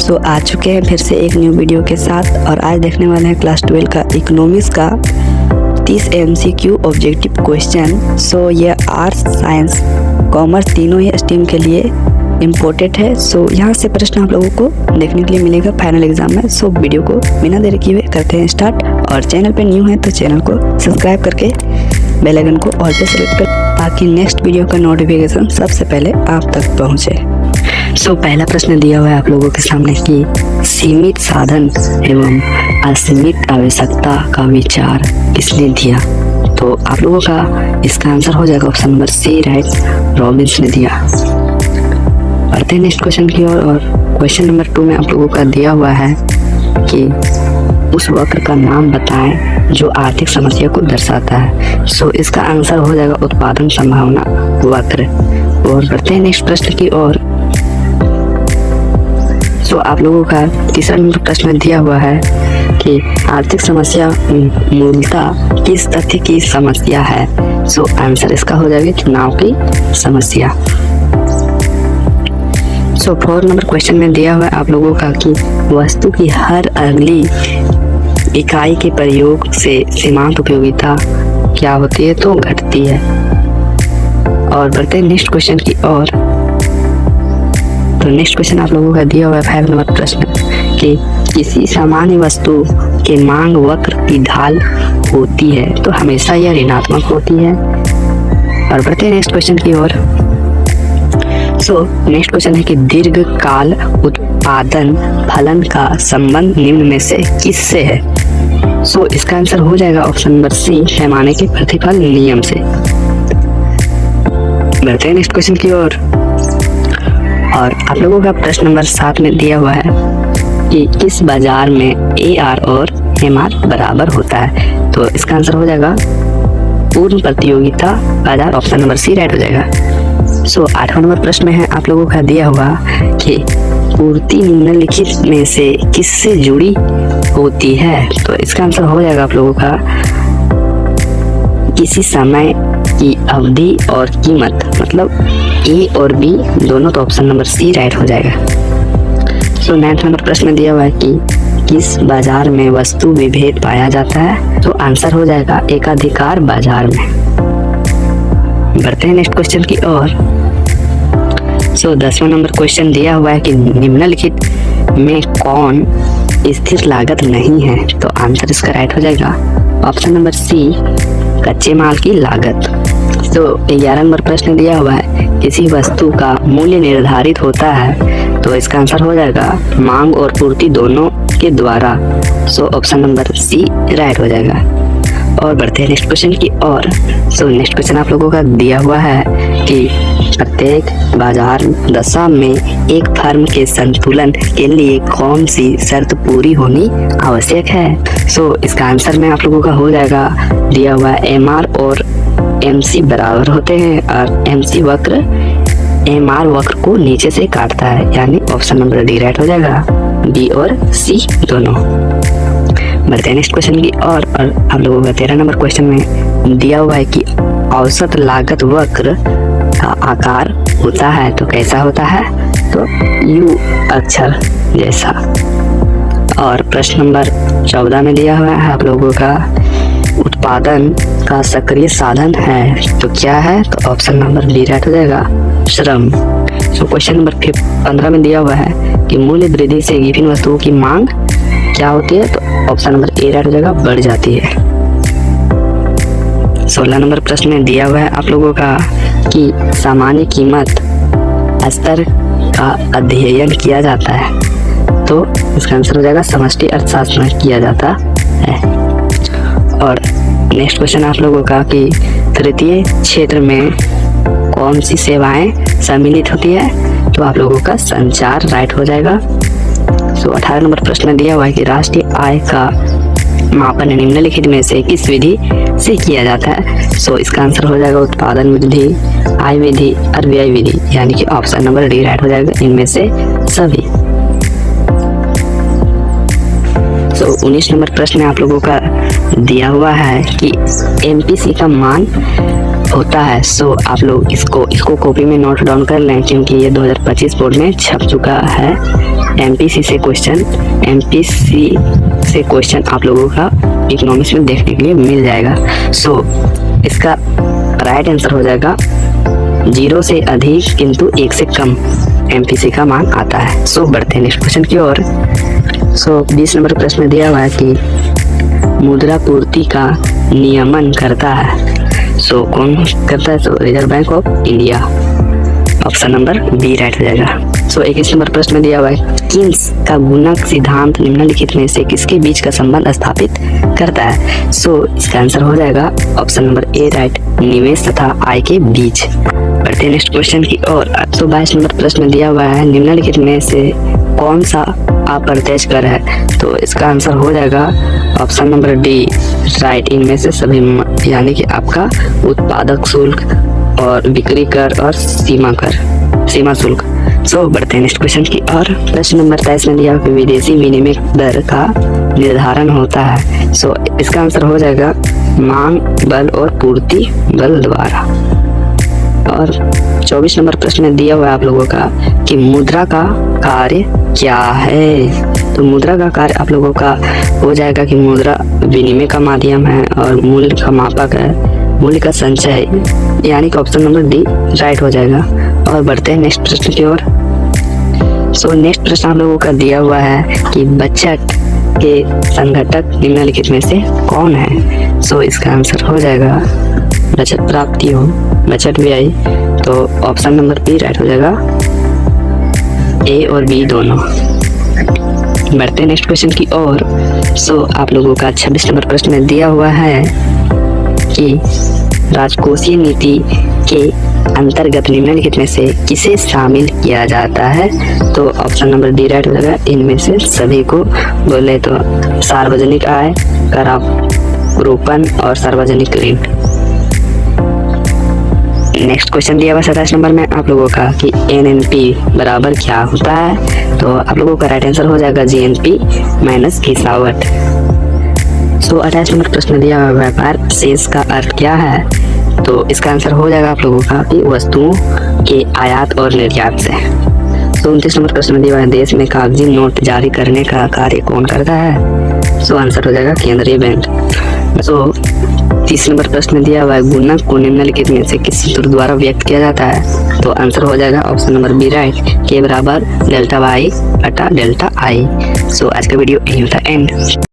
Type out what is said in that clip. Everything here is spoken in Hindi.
सो आ चुके हैं फिर से एक न्यू वीडियो के साथ और आज देखने वाले हैं क्लास 12 का इकोनॉमिक्स का 30 MCQ ऑब्जेक्टिव क्वेश्चन। सो ये आर्ट्स, साइंस, कॉमर्स तीनों ही स्ट्रीम के लिए इम्पोर्टेंट है। सो यहाँ से प्रश्न आप लोगों को देखने के लिए मिलेगा फाइनल एग्जाम में। सो वीडियो को बिना देरी किए करते हैं स्टार्ट। और चैनल पे न्यू है तो चैनल को सब्सक्राइब करके बेल आइकन को ऑल पे सेलेक्ट कर ताकि नेक्स्ट वीडियो का नोटिफिकेशन सबसे पहले आप तक पहुँचे। सो पहला प्रश्न दिया हुआ है आप लोगों के सामने कि सीमित साधन एवं असीमित आवश्यकता का विचार किसने दिया। तो आप लोगों का इसका आंसर हो जाएगा option number C, right, Robbins ने दिया। बढ़ते हैं नेक्स्ट क्वेश्चन की ओर। और क्वेश्चन नंबर 2 में आप लोगों का दिया हुआ है कि उस वक्र का नाम बताएं जो आर्थिक समस्या को दर्शाता है। सो इसका आंसर हो जाएगा उत्पादन संभावना वक्र। और बढ़ते हैं नेक्स्ट प्रश्न की ओर। सो आप लोगों का तीसरा नंबर प्रश्न दिया हुआ है कि आर्थिक समस्या मूलतः किस तथ्य की समस्या है। सो आंसर इसका हो जाएगा चुनाव की समस्या। सो 4 नंबर क्वेश्चन में दिया हुआ है आप लोगों का कि वस्तु की हर अगली इकाई के प्रयोग से सीमांत उपयोगिता क्या होती है, तो घटती है। और बढ़ते हैं नेक्स्ट क्वेश्चन की ओर। तो नेक्स्ट क्वेश्चन आप लोगों का दिया हुआ है 5 नंबर प्रश्न कि किसी सामान्य वस्तु के मांग वक्र की ढाल होती है तो हमेशा यह ऋणात्मक होती है। और बढ़ते हैं नेक्स्ट क्वेश्चन की ओर। सो नेक्स्ट क्वेश्चन है कि दीर्घकाल उत्पादन फलन का संबंध निम्न में से किससे है। सो इसका आंसर हो जाएगा ऑप्शन नंबर सी, पैमाने के प्रतिफल नियम से। बढ़ते हैं नेक्स्ट क्वेश्चन की ओर। और आप लोगों का प्रश्न नंबर 7 में दिया हुआ है कि किस बाजार में AR और MR बराबर होता है। तो इसका आंसर हो जाएगा पूर्ण प्रतियोगिता बाजार, ऑप्शन नंबर सी राइट हो जाएगा। सो 8वां नंबर प्रश्न में है आप लोगों का दिया हुआ कि पूर्ति निम्नलिखित में से किससे जुड़ी होती है। तो इसका आंसर हो जाएगा आप लोगों का किसी समय की अवधि और कीमत, मतलब A और B दोनों, तो ऑप्शन नंबर सी राइट हो जाएगा। सो 9वां नंबर प्रश्न में दिया हुआ है कि किस बाजार में वस्तु विभेद पाया जाता है। तो आंसर हो जाएगा एकाधिकार बाजार में। बढ़ते हैं नेक्स्ट क्वेश्चन की ओर। सो 10वां नंबर क्वेश्चन दिया हुआ है कि निम्नलिखित में कौन स्थिर लागत नहीं है। तो आंसर इसका राइट हो जाएगा ऑप्शन नंबर सी, कच्चे माल की लागत। तो 11 नंबर प्रश्न दिया हुआ है किसी वस्तु का मूल्य निर्धारित होता है। तो इसका आंसर हो जाएगा मांग और पूर्ति दोनों के द्वारा। So option number C right हो जाएगा। और बढ़ते हैं नेक्स्ट क्वेश्चन की ओर। सो नेक्स्ट क्वेश्चन आप लोगों का दिया हुआ है कि प्रत्येक बाजार दशा में एक फर्म के संतुलन के लिए कौन सी शर्त पूरी होनी आवश्यक है। सो इसका आंसर में आप लोगों का हो जाएगा दिया हुआ है MR और MC बराबर होते हैं और MC वक्र MR वक्र को नीचे से काटता है, यानी ऑप्शन नंबर डी राइट हो जाएगा, B और C दोनों। बढ़ते हैं नेक्स्ट क्वेश्चन की और आप लोगों का 13 नंबर क्वेश्चन में दिया हुआ है कि औसत लागत वक्र का आकार होता है तो कैसा होता है। तो U अक्षर जैसा। और प्रश्न नंबर 14 में दिया हुआ है आप लोगों का उत्पादन का सक्रिय साधन है तो क्या है। तो ऑप्शन नंबर डी राइट हो जाएगा, श्रम। सो क्वेश्चन नंबर 15 में दिया हुआ है कि मूल्य वृद्धि से विभिन्न वस्तुओं की मांग क्या होती है। तो ऑप्शन नंबर ए राइट हो जाएगा, बढ़ जाती है। 16 नंबर प्रश्न में दिया हुआ है आप लोगों का कि सामान्य कीमत स्तर का अध्ययन किया जाता है। तो इसका आंसर हो जाएगा समष्टि अर्थशास्त्र में किया जाता है। और नेक्स्ट क्वेश्चन आप लोगों का कि तृतीय क्षेत्र में कौन सी सेवाएं सम्मिलित होती है। तो आप लोगों का संचार राइट हो जाएगा। सो 18 नंबर प्रश्न दिया हुआ है कि राष्ट्रीय आय का मापन निम्नलिखित में से किस विधि से किया जाता है। सो इसका आंसर हो जाएगा उत्पादन विधि, आय विधि और व्यय विधि, यानी कि ऑप्शन नंबर डी राइट हो जाएगा, इनमें से सभी। सो 19 नंबर प्रश्न आप लोगों का दिया हुआ है कि MPC का मान होता है। सो आप लोग इसको कॉपी में नोट डाउन कर लें, क्योंकि ये 2025 बोर्ड में छप चुका है। एमपीसी से क्वेश्चन आप लोगों का इकोनॉमिक्स में देखने के लिए मिल जाएगा। सो इसका राइट आंसर हो जाएगा 0 से अधिक किंतु 1 से कम एमपीसी का मान आता है। सो बढ़ते हैं नेक्स्ट क्वेश्चन की ओर। सो 20 नंबर प्रश्न में दिया हुआ है कि मुद्रा पूर्ति का नियमन करता है। सो कौन करता है? So Reserve Bank of India. Option number B right हो जाएगा। सो 21 नंबर प्रश्न में दिया हुआ है किन्स का गुणक सिद्धांत निम्नलिखित में से किसके बीच का संबंध स्थापित करता है? सो इसका आंसर हो जाएगा ऑप्शन नंबर ए राइट, निवेश तथा आय के बीच। बढ़ते हैं नेक्स्ट क्वेश्चन की ओर। तो 22 नंबर प्रश्न में दिया हुआ है निम्नलिखित में से कौन सा अप्रत्यक्ष कर है? तो इसका आंसर हो जाएगा ऑप्शन नंबर डी राइट, इनमें से सभी, यानी कि आपका उत्पादक शुल्क और बिक्री कर और सीमा शुल्क। सो बढ़ते हैं नेक्स्ट क्वेश्चन की ओर। प्रश्न नंबर 23 में दिया कि विदेशी विनिमय दर का निर्धारण होता है। सो इसका आंसर हो जाएगा मांग बल और पूर्ति बल द्वारा। और 24 नंबर प्रश्न में दिया हुआ है आप लोगों का कि मुद्रा का कार्य क्या है? तो मुद्रा का कार्य आप लोगों का हो जाएगा कि मुद्रा विनिमय का माध्यम है और मूल्य का मापक है, मूल्य का संचय है, यानी कि ऑप्शन नंबर डी राइट हो जाएगा। और बढ़ते हैं नेक्स्ट प्रश्न की ओर। सो नेक्स्ट प्रश्न आप लोगों का दिया हुआ है कि बजट के संगठक निम्नलिखित में से कौन है? सो इसका आंसर हो जाएगा बचत प्राप्ति हो, बचत व्यय। तो ऑप्शन नंबर बी राइट हो जाएगा, ए और बी दोनों। बढ़ते हैं नेक्स्ट क्वेश्चन की ओर। सो आप लोगों का 26 नंबर प्रश्न में दिया हुआ है कि राजकोषीय नीति के अंतर्गत निम्नलिखित में से किसे शामिल किया जाता है? तो ऑप्शन नंबर डी राइट हो जाएगा, इनमें से सभी को। बोले तो सार्वजनिक आय, करारोपण और सार्वजनिक ऋण। नेक्स्ट क्वेश्चन दिया हुआ 27 नंबर में आप लोगों का कि एनएनपी बराबर क्या होता है? तो आप लोगों का राइट आंसर हो जाएगा जीएनपी माइनस घिसावट। सो 28 नंबर प्रश्न दिया हुआ व्यापार शेष का अर्थ क्या है? तो इसका आंसर हो जाएगा आप लोगों का कि वस्तुओं के आयात और निर्यात से। तो 29 नंबर प्रश्न में दिया हुआ है देश में कागजी नोट जारी करने का कार्य कौन करता है? सो आंसर हो जाएगा केंद्रीय बैंक। सो 30 नंबर प्रश्न में दिया हुआ है गुणक को निम्नलिखित में से किस सूत्र द्वारा व्यक्त किया जाता है? तो आंसर हो जाएगा ऑप्शन नंबर बी राइट, के बराबर डेल्टा वाई बटा डेल्टा आई। सो आज का वीडियो यही होता है एंड।